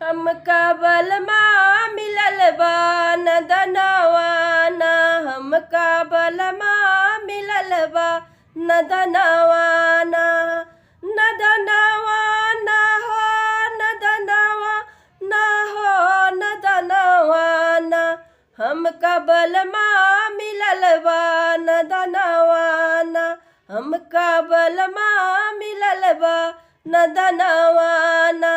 हमका बलमा मिलल बा नदनवाना, हमका बलमा मिलल बा नदनवाना। नदनवाना हो नदनवाना हो नदनवाना, हमका बलमा मिलल बा नदनवाना, हमका बलमा मिलल बा नदनवाना।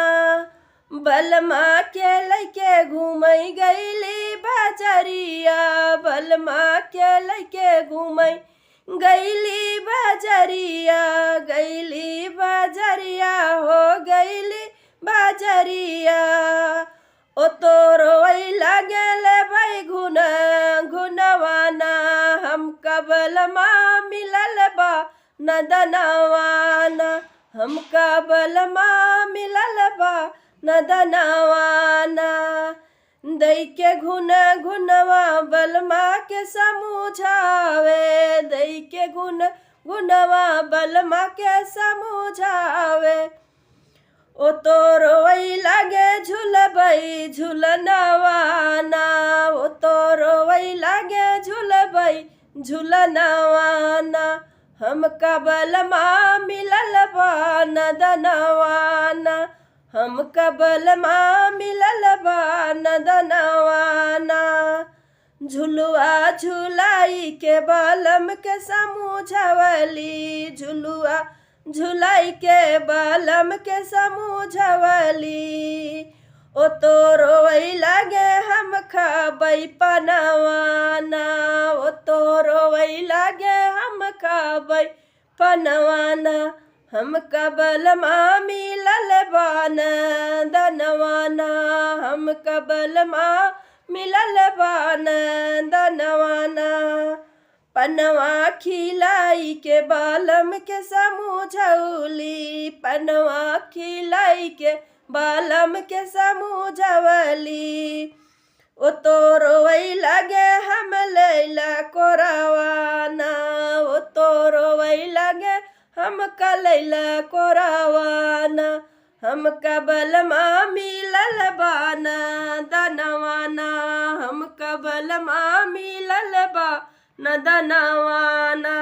बलमा के लैके घूमई गईली बजरिया, बलमा के लैके घूमई गईली बजरिया, गईली बजरिया हो गईली बजरिया। ओ तोरो वही लागल भाई घुनवाना, हमका बलमा मिलल बा नदनवाना, हमका बलमा मिलल बा नदनवाना। दै के घुनवा बलमा के समझावे, दै के घुनवा बलमा के समझावे। ओ तोरो वही लागे झुलबई झुलनवाना, ओ तोरो वही लागे झुलबई झुलनवाना, हमका बलमा मिलल बा नदनवाना, हमका बलमा मिलल बा नदनवाना। झुलुआ झुलाई के बलम के समझवली, झुलुआ झुलाई के बलम के समझवली। ओ तोरो वही लागे हम खाबई पनवाना, ओ तोरो वही लागे हम खाबई पनवाना, हमका बलमा मिलल बा नदनवाना, हमका बलमा मिलल बा नदनवाना। पनवा खिलाई के बालम के समझौली, पनवा खिलाई के बालम के समझवली। ओ तोरो वही लागे हम लैला कोरावाना, ओ तोरो वही लागे हमका लैला कोरावाना, हमका बलमा मिलल बा नदनवाना, हमका बलमा मिलल बा नदनवाना।